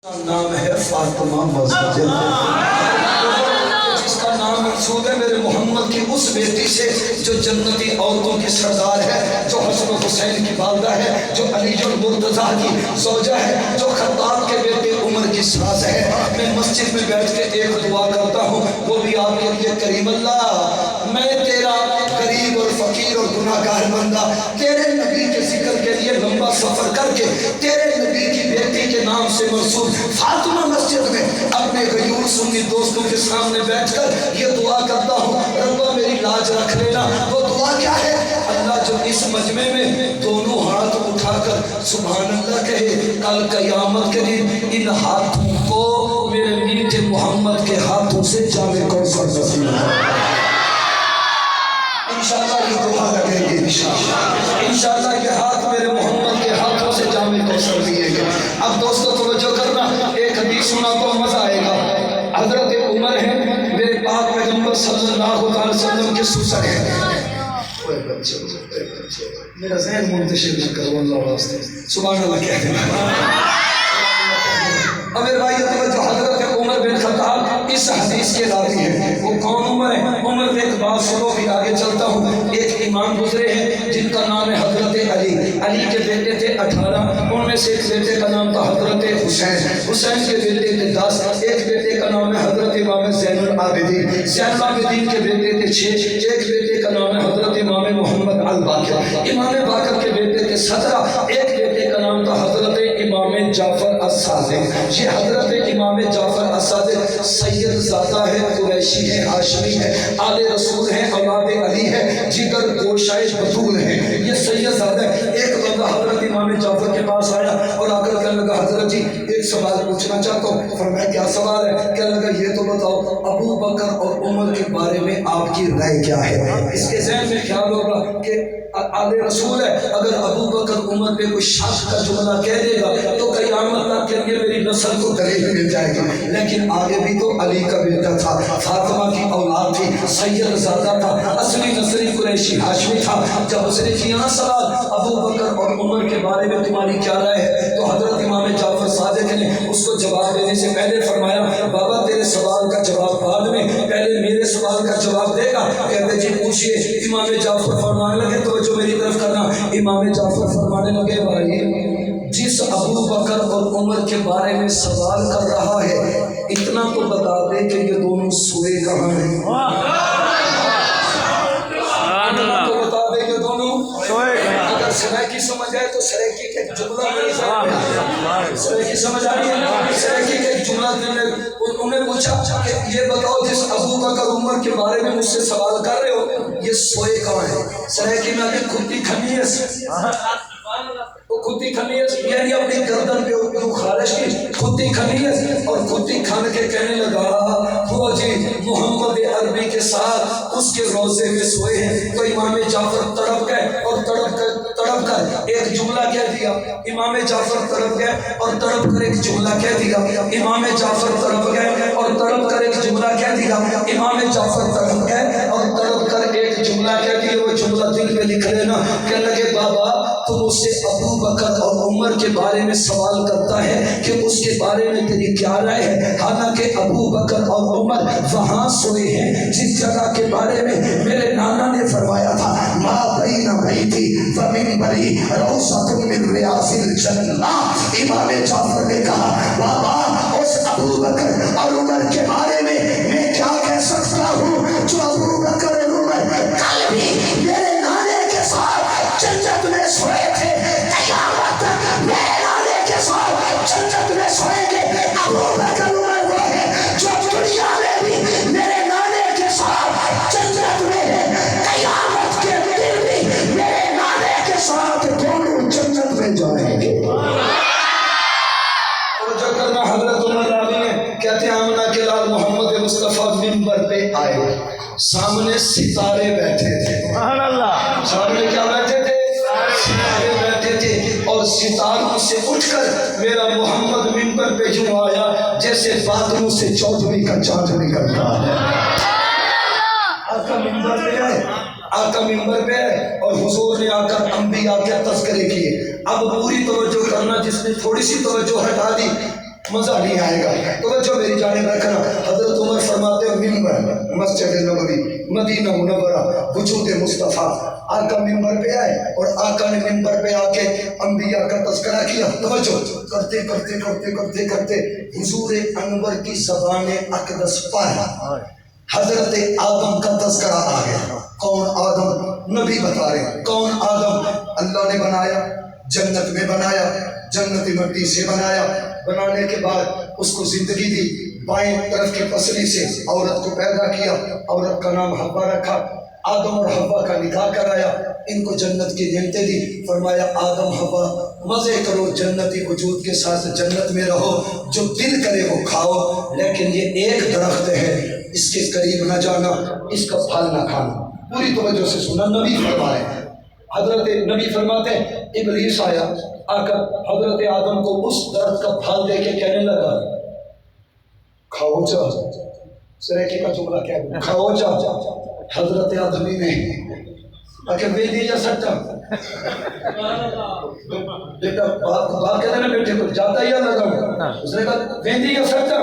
نام ہے فاطمہ مسجد، جس کا نام منسوب ہے میرے محمد کی اس بیٹی سے جو جنتی عورتوں کی سردار ہے، جو حسن و حسین کی والدہ ہے، جو علی المرتضیٰ کی زوجہ ہے، جو خطاب کے بیٹے عمر کی ساس ہے۔ میں مسجد میں بیٹھ کے ایک دعا کرتا ہوں، وہ بھی آپ کے لیے، کریم اللہ میں تیرا غریب اور فقیر اور گناہ گار بندہ تیرے نبی کے ذکر کے لیے لمبا سفر کر کے تیرے نبی کی بیٹی کے نام سے منسوب فاطمہ مسجد میں اپنے غیور سنی دوستوں کے سامنے بیٹھ کر یہ دعا کرتا ہوں، ربا میری لاج رکھ لینا۔ وہ دعا کیا ہے؟ اللہ جو اس مجمع میں دونوں ہاتھ اٹھا کر سبحان اللہ کہے، کل قیامت کے دن ان ہاتھوں کو میرے میٹھے محمد کے ہاتھوں سے جامع کوثر نصیب ہو۔ انشاءاللہ یہ دعا لگے گی، انشاءاللہ یہ ہاتھ میرے محمد کے ہاتھوں سے جامع کوثر دیے گے۔ اب دوستو توجہ کرنا، ایک حدیث سنا تو مزہ آئے گا۔ حضرت عمر ہیں میرے پاک پیغمبر صلی اللہ علیہ وسلم کے سسر ہیں۔ میرا ذہن منتشر نہ کرو اللہ واسطے، سبحان اللہ کہتے ہیں۔ اب میرے بھائی توجہ، حضرت عمر بن خطاب اس حدیث کے راوی ہیں۔ وہ کون عمر ہے؟ عمر میں ایک بات سنو، بھی آگے چلتا ہوں۔ ایک امام گزرے ہیں جن کا نام ہے حضرت علی۔ علی کے بیٹے تھے 18، ان میں سے ایک بیٹے کا نام تھا حضرت حسین، حسین کے بیٹے تھے 10، ایک بیٹے کا نام ہے حضرت امام زین العابدین، زین العابدین کے بیٹے تھے 6، ایک بیٹے کا نام ہے حضرت امام محمد الباقر، امام باقر کے بیٹے تھے 17، ایک بیٹے کا نام تھا حضرت امام جعفر الصادق۔ یہ حضرت امام جعفر الصادق سید زادہ ہے، قریشی ہے، ہاشمی ہے، آل رسول ہے، اولاد علی ہے، جگر گوشائش بطول ہے، یہ سید زادہ ہے۔ ایک بندہ حضرت امام جعفر کے پاس آیا اور آ کر کہنے لگا، حضرت جی ایک سوال پوچھنا چاہتا ہوں۔ فرمایا کیا سوال ہے؟ کہنے لگا یہ تو بتاؤ ابو بکر اور عمر کے بارے میں آپ کی رائے کیا ہے؟ اس کے ذہن میں خیال ہوگا کہ آل رسول ہے، اگر ابو بکر عمر پہ کوئی شک کا جملہ کہہ دے گا تو قیامت تک کے لیے میری نسل کو دلیل مل جائے گی۔ لیکن آگے بھی تو علی کا بیٹا تھا، فاطمہ کی اولاد تھی، سید زادہ تھا، اصلی نصری قریشی ہاشمی تھا۔ جب اس نے کیا نا سوال ابو بکر اور عمر کے بارے میں تمہاری کیا رائے ہے، تو حضرت امام جعفر صادق نے اس کو جواب دینے سے پہلے فرمایا، بابا تیرے سوال کا جواب بعد میں، پہلے میرے سوال کا جواب دے گا۔ کہتے جی پوچھئے۔ امام جعفر فرمانے لگے، تو جو میری طرف کرنا، امام جعفر فرمانے لگے، بھائی جس ابو بکر اور عمر کے بارے میں سوال کر رہا ہے اتنا تو بتا دے کہ یہ دونوں سوئے کہاں ہیں۔ اتنا تو بتا دے کہ دونوں سوئے کہاں۔ اگر سریکی سمجھ آئے تو سریکی کا ایک جملہ میرے سامنے، سریکی سمجھ آئی ہے، سریکی کا ایک جملہ دل میں انہوں نے پوچھا کہ یہ بتاؤ جس ابو بکر عمر کے بارے میں مجھ سے سوال کر رہے ہو یہ سوئے کہاں ہیں؟ سریکی میں آگے کھتی خمیس، وہ کھتی خمیس یعنی اپنی گردن پہ جو خارش کی کھتی خمیس، اور کھتی کھان کے کہنے لگا وہ جی محمد عربی کے ساتھ اس کے روزے میں سوئے ہیں۔ تو امام جعفر تڑپ گئے اور تڑپ کر ایک جملہ کہہ دیا۔ امام جعفر تڑپ گئے اور تڑپ کر ایک جملہ کہہ دیا۔ امام جعفر تڑپ گئے اور تڑپ کر ایک جملہ کہہ دیا۔ امام جعفر تڑپ گئے اور تڑپ کر ایک جملہ کہہ دیا۔ وہ جملہ دل میں لکھ لینا۔ کہنے لگے بابا تم اس سے ابو بکر اور عمر کے بارے میں سوال کرتا ہے کہ اس کے بارے میں تیری کیا رائے ہے، حالانکہ ابو بکر اور عمر وہاں سوئے ہیں جس جگہ کے بارے میں میرے نانا نے فرمایا تھا، ما بین بیتی و منبری روضۃ من ریاض الجنہ۔ امام جعفر نے کہا بابا اس ابو بکر اور عمر کے بارے میں کیا کہہ سکتا ہوں جو ابو بکر اور عمر کل بھی میرے نانے کے ساتھ جنت میں سوئے تھے، قیامت تک میرے نانے کے ساتھ جنت میں سوئیں گے۔ ابو بکر عمر وہ ہے جو دنیا میں بھی میرے نانے کے ساتھ جنت میں ہے، قیامت کے دن بھی میرے نانے کے ساتھ دونوں جنت میں جائیں گے۔ اور جو کرنا حضرت عمر راضی نے کہتے ہیں آمنہ کے لال محمد مصطفیٰ منبر پہ آئے، سامنے ستارے بیٹھے تھے، سامنے کیا بیٹھے تھے؟ ستارے بیٹھے تھے، اور ستاروں سے اٹھ کر میرا محمد منبر پہ جو آیا جیسے بادلوں سے چودھویں کا چاند نکلتا ہے۔ آقا منبر پہ آئے، آقا منبر پہ آئے اور حضور نے آ کر انبیاء کے تذکرے کیے۔ اب پوری توجہ کرنا، جس نے تھوڑی سی توجہ ہٹا دی مزہ نہیں آئے گا. توجہ میری جانب رکھنا. حضرت عمر فرماتے ہیں ممبر مسجد نبوی مدینہ منورہ وجود مصطفیٰ. آقا ممبر پہ آئے اور آقا نے ممبر پہ آ کے انبیاء کا تذکرہ کیا. توجہ کرتے کرتے کرتے کرتے کرتے حضور انور کی زبان اقدس پر حضرت آدم کا تذکرہ آ گیا. کون آدم؟ نبی بتا رہے ہیں. کون آدم؟ اللہ نے بنایا، جنت میں بنایا، جنتی مٹی سے بنایا. بنانے کے بعد اس کو زندگی دی، بائیں طرف کی پسلی سے عورت کو پیدا کیا، عورت کا نام حوا رکھا. آدم اور حوا کا نکاح کرایا، ان کو جنت کی نعمتیں دی. فرمایا آدم حوا مزے کرو، جنتی وجود کے ساتھ جنت میں رہو، جو دل کرے وہ کھاؤ، لیکن یہ ایک درخت ہے اس کے قریب نہ جانا، اس کا پھل نہ کھانا. پوری توجہ سے سننا. نبی فرمائے، حضرت نبی فرماتے ہیں ابلیس آیا آ کر حضرت آدم کو اس درخت کا پھل دے کے کہنے لگا کھاؤ جا. سریکی کا جملہ کیا ہے؟ کھاؤ جا. حضرت آدمی نے آکے بے دیا سکتا بیٹا بات کہتے ہیں بیٹے کو جاتا ہی لگا. اس نے کہا بے دیا سکتا.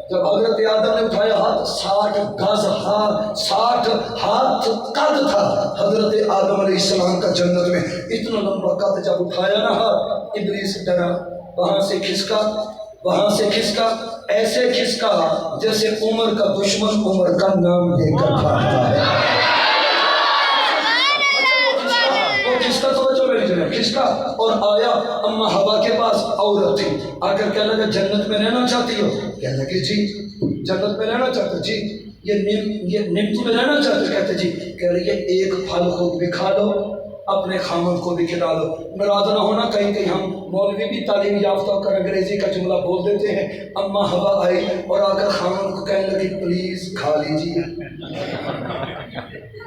جب حضرت آدم نے اٹھایا ہاتھ 60 گز ہاتھ 60 ہاتھ قد تھا حضرت آدم علیہ السلام کا جنت میں. اتنا لمبا قد جب اٹھایا نا ہاتھ، ابلیس ڈرا، وہاں سے کھسکا، وہاں سے کھسکا، ایسے کھسکا جیسے عمر کا دشمن عمر کا نام لے کر بھاگتا ہے. کھسکا توجہ میری جناب، کھسکا اور آیا اما حوا کے پاس. عورت تھی، آ کر کہنے لگا جنت میں رہنا چاہتی ہو؟ کہنے لگے جی. جنت میں رہنا چاہتے؟ جی. یہ نعمت میں رہنا چاہتے؟ کہتے جی. کہہ رہی ہے ایک پھل خود بھی کھا لو، اپنے خامن کو بھی کھلا دو. ناراض نہ ہونا، کہیں کہیں ہم مولوی بھی تعلیم یافتہ ہو کر انگریزی کا جملہ بول دیتے ہیں. اما حوا آئی اور آ کر خامن کو کہنے لگی پلیز کھا لیجیے،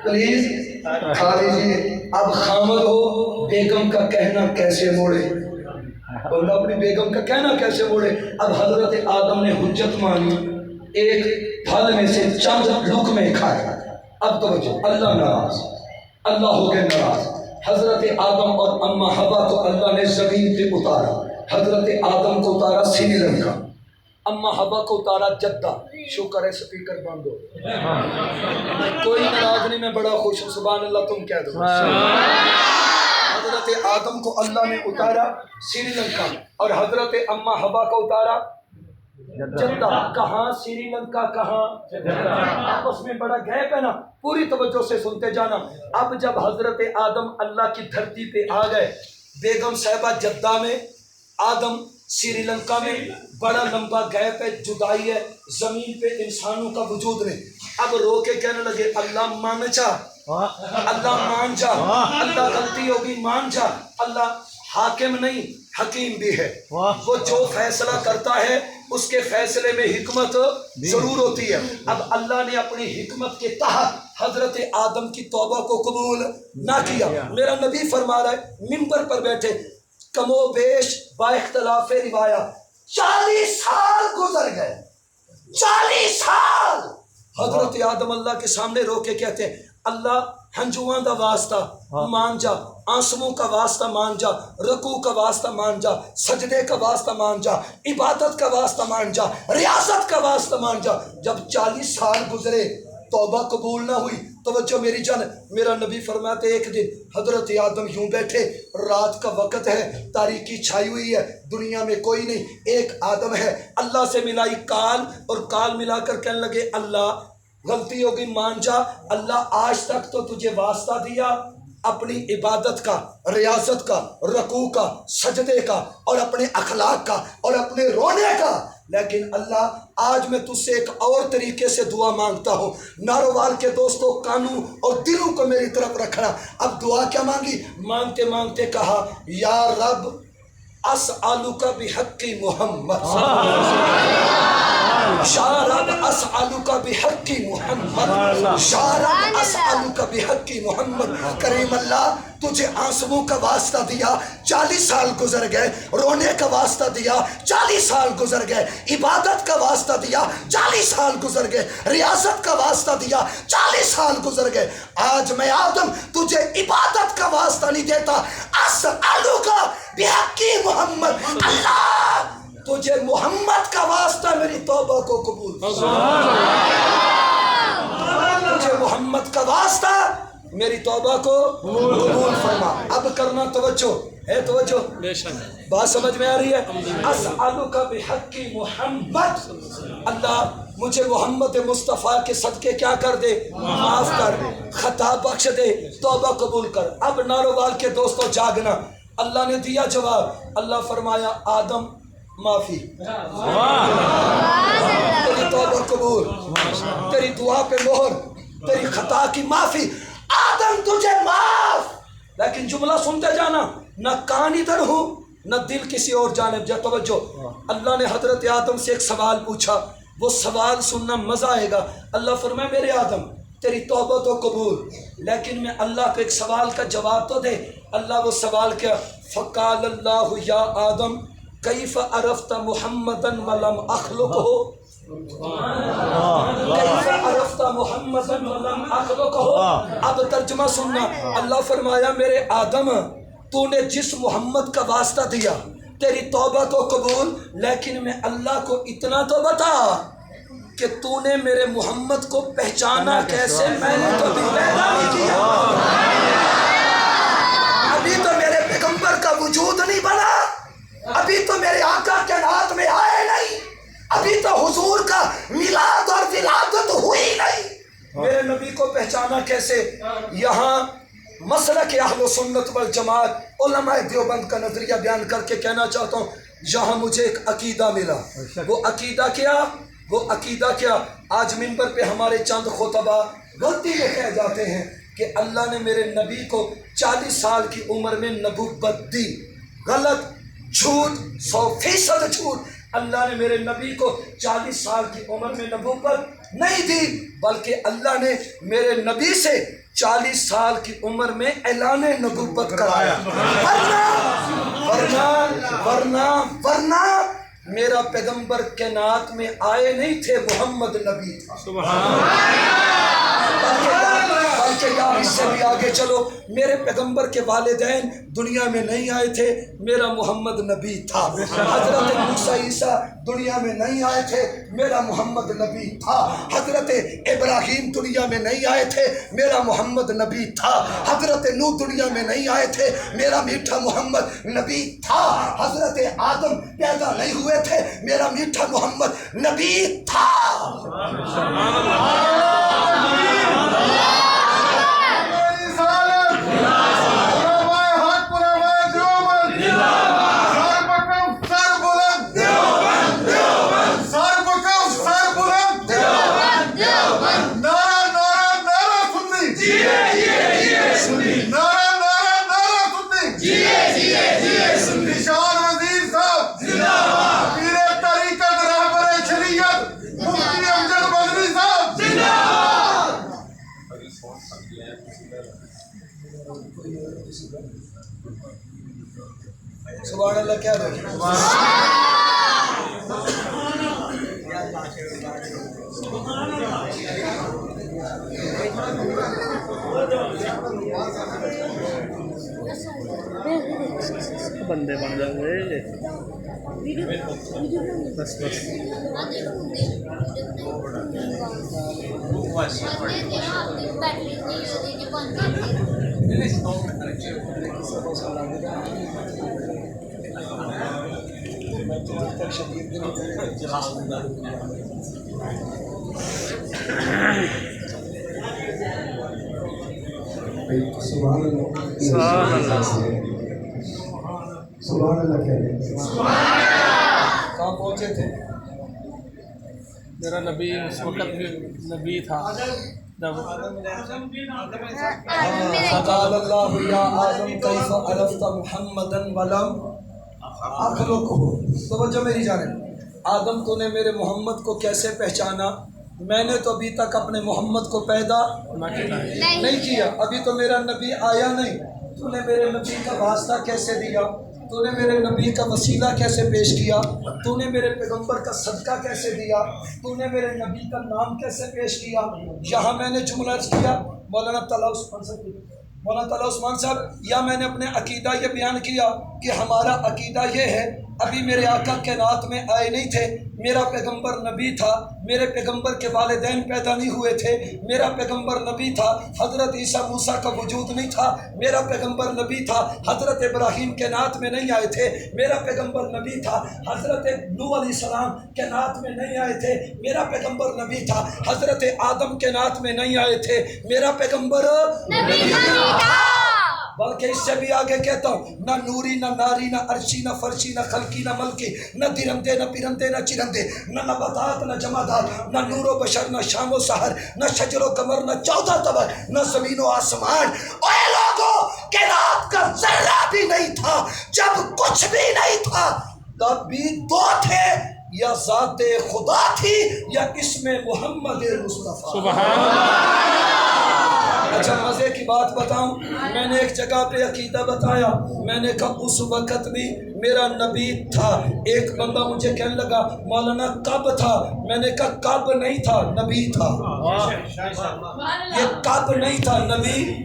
پلیز کھا لیجیے. اب خامد ہو، بیگم کا کہنا کیسے موڑے؟ بندہ اپنی بیگم کا کہنا کیسے موڑے؟ اب حضرت آدم نے حجت مانی، ایک پھل میں سے چند لقمے کھائے. اب توجہ، اللہ ناراض، اللہ ہو گئے ناراض. حضرت آدم اور اما حوا کو اللہ نے زمین پہ اتارا. حضرت آدم کو اتارا سری لنکا، اما حوا کو اتارا جدہ. شکر ہے سپیکر بند ہو، کوئی ناراض نہیں، میں بڑا خوش ہوں. سبحان اللہ تم کہہ دو. حضرت آدم کو اللہ نے اتارا سری لنکا اور حضرت اما حوا کو اتارا جدہ. کہاں سری لنکا، کہاں جدہ، آپس میں بڑا گیپ ہے نا. پوری توجہ سے سنتے جانا. اب جب حضرت آدم اللہ کی دھرتی پہ آ گئے، بیگم صاحبہ جدہ میں، آدم سری لنکا میں، بڑا لمبا گیپ ہے، جدائی ہے، زمین پہ انسانوں کا وجود نہیں. اب رو کے کہنے لگے اللہ مان جا، اللہ مان جا، اللہ غلطی ہوگی مان جا. اللہ حاکم نہیں حکیم بھی ہے، وہ جو فیصلہ کرتا ہے اس کے فیصلے میں حکمت ضرور ہوتی ہے. اب اللہ نے اپنی حکمت کے تحت حضرت آدم کی توبہ کو قبول نہ کیا. میرا نبی فرما رہا ہے منبر پر بیٹھے، کم و بیش با اختلاف روایات 40 سال گزر گئے. 40 سال حضرت آدم اللہ کے سامنے رو کے کہتے ہیں اللہ ہنجواں دا واسطہ مان جا، آنسوؤں کا واسطہ مان جا، رکوع کا واسطہ مان جا، سجدے کا واسطہ مان جا، عبادت کا واسطہ مان جا، ریاست کا واسطہ مان جا. جب 40 سال گزرے توبہ قبول نہ ہوئی. توجہ میری جان، میرا نبی فرماتے ایک دن حضرت آدم یوں بیٹھے، رات کا وقت ہے، تاریکی چھائی ہوئی ہے، دنیا میں کوئی نہیں، ایک آدم ہے. اللہ سے ملائی کال اور کال ملا کر کہنے لگے اللہ غلطی ہوگی مان جا. اللہ آج تک تو تجھے واسطہ دیا اپنی عبادت کا، ریاضت کا، رکوع کا، سجدے کا اور اپنے اخلاق کا اور اپنے رونے کا، لیکن اللہ آج میں تجھ سے ایک اور طریقے سے دعا مانگتا ہوں. ناروال کے دوستوں کانوں اور دلوں کو میری طرف رکھنا. اب دعا کیا مانگی؟ مانگتے مانگتے کہا یا رب اسألک بحق محمد، یا رب اسألک بحق محمد، یا رب اسألک بحق محمد. کریم اللہ تجھے آنسوؤں کا واسطہ دیا، 40 سال گزر گئے، رونے کا واسطہ دیا، 40 سال گزر گئے، عبادت کا واسطہ دیا، 40 سال گزر گئے، ریاست کا واسطہ دیا، 40 سال گزر گئے. آج میں آدم تجھے عبادت کا واسطہ نہیں دیتا، اسألک بحق محمد. اللہ تجھے محمد کا واسطہ میری توبہ کو قبول، تجھے محمد کا واسطہ میری توبہ کو قبول فرما۔ اب کرنا توجہ ہے، توجہ، بات سمجھ میں آ رہی ہے؟ اسألک بحق محمد، اللہ مجھے محمد مصطفیٰ کے صدقے کیا کر دے، معاف کر، خطا بخش دے، توبہ قبول کر۔ اب ناروال کے دوستوں جاگنا، اللہ نے دیا جواب، اللہ فرمایا آدم معافی، تیری توبہ قبول، تیری دعا پہ مہر، تیری خطا کی معافی، آدم تجھے معاف۔ لیکن جملہ سنتے جانا، نہ کان ادھر ہوں نہ دل کسی اور جانب جا۔ توجہ، اللہ نے حضرت آدم سے ایک سوال پوچھا، وہ سوال سننا مزہ آئے گا۔ اللہ فرمائے میرے آدم تیری توبہ تو قبول، لیکن میں اللہ کو ایک سوال کا جواب تو دے۔ اللہ وہ سوال کیا؟ فقال اللہ یا آدم کیف عرفت محمدا ولم اخلقہ، کیف عرفت محمدا ولم اخلقہ۔ اب ترجمہ سننا، اللہ فرمایا میرے آدم تو نے جس محمد کا واسطہ دیا تیری توبہ تو قبول، لیکن میں اللہ کو اتنا تو بتا کہ تو نے میرے محمد کو پہچانا کیسے؟ میں نے تو ابھی پیدا نہیں کیا، ابھی تو میرے پیغمبر کا وجود نہیں بنا، ابھی تو میرے آقا کے نات میں آئے نہیں، ابھی تو حضور کا میلاد اور ولادت ہوئی نہیں، میرے نبی کو پہچانا کیسے؟ یہاں مسلک اہل سنت والجماعت علماء دیوبند کا نظریہ بیان کر کے کہنا چاہتا ہوں، یہاں مجھے ایک عقیدہ ملا۔ وہ عقیدہ کیا؟ وہ عقیدہ کیا؟ آج منبر پہ ہمارے چند خطبہ غلطی میں کہہ جاتے ہیں کہ اللہ نے میرے نبی کو 40 سال کی عمر میں نبوت دی۔ غلط، جھوٹ، 100% جھوٹ۔ اللہ نے میرے نبی کو 40 سال کی عمر میں نبوت نہیں دی، بلکہ اللہ نے میرے نبی سے 40 سال کی عمر میں اعلان نبوت کرایا۔ ورنہ میرا پیغمبر کائنات میں آئے نہیں تھے، محمد نبی تھا۔ بلکہ یار اس سے بھی آگے چلو، میرے پیغمبر کے والدین دنیا میں نہیں آئے تھے، میرا محمد نبی تھا۔ حضرت موسیٰ عیسیٰ دنیا میں نہیں آئے تھے، میرا محمد نبی تھا۔ حضرت ابراہیم دنیا میں نہیں آئے تھے، میرا محمد نبی تھا۔ حضرت نوح دنیا میں نہیں آئے تھے، میرا میٹھا محمد نبی تھا۔ حضرت آدم پیدا نہیں ہوئے تھے، میرا میٹھا محمد نبی تھا۔ سبحان اللہ، کیا دیکھیں بندے بن جائے بس سبحان اللہ کہہ رہے ہیں۔ کہاں پہنچے تھے؟ میرا نبی اس وقت نبی تھا جب فقال اللہ یا آدم کیف عرفت محمدا ولم اخلقہ۔ توجہ میری جانب، آدم تو نے میرے محمد کو کیسے پہچانا؟ میں نے تو ابھی تک اپنے محمد کو پیدا نہیں کیا، ابھی تو میرا نبی آیا نہیں۔ تو نے میرے نبی کا واسطہ کیسے دیا؟ تو نے میرے نبی کا وسیلہ کیسے پیش کیا؟ تو نے میرے پیغمبر کا صدقہ کیسے دیا؟ تو نے میرے نبی کا نام کیسے پیش کیا؟ یہاں میں نے جملہ عرض کیا، مولانا طلحہ عثمان صاحب، یا میں نے اپنے عقیدہ یہ بیان کیا کہ ہمارا عقیدہ یہ ہے ابھی میرے آقا کائنات میں آئے نہیں تھے، میرا پیغمبر نبی تھا، میرے پیغمبر کے والدین پیدا نہیں ہوئے تھے، میرا پیغمبر نبی تھا، حضرت عیسیٰ موسیٰ کا وجود نہیں تھا، میرا پیغمبر نبی تھا، حضرت ابراہیم کائنات میں نہیں آئے تھے، میرا پیغمبر نبی تھا، حضرت نوح علیہ السلام کائنات میں نہیں آئے تھے، میرا پیغمبر نبی تھا، حضرت آدم کائنات میں نہیں آئے تھے، میرا پیغمبر نبی تھا۔ بلکہ اس سے بھی آگے کہتا ہوں، نہ نوری نہ ناری نہ عرشی نہ فرشی نہ خلقی نہ ملکی، نہ درندے نہ پرندے نہ چرندے، نہ نباتات نہ جمادات، نہ نور و بشر نہ شام و سحر، نہ شجر و قمر نہ 14 طبق، نہ زمین و آسمان۔ اے لوگوں، کائنات کا ذرہ بھی نہیں تھا، جب کچھ بھی نہیں تھا تب بھی دو تھے، یا ذات خدا تھی یا اسم محمد مصطفیٰ۔ سبحان اللہ۔ اچھا مزے کی بات بتاؤں، میں نے ایک جگہ پہ عقیدہ بتایا، میں نے کہا اس وقت بھی میرا نبی تھا۔ ایک بندہ مجھے کہنے لگا مولانا کب تھا؟ میں نے کہا کب نہیں تھا، نبی تھا۔ یہ کب نہیں تھا، نبی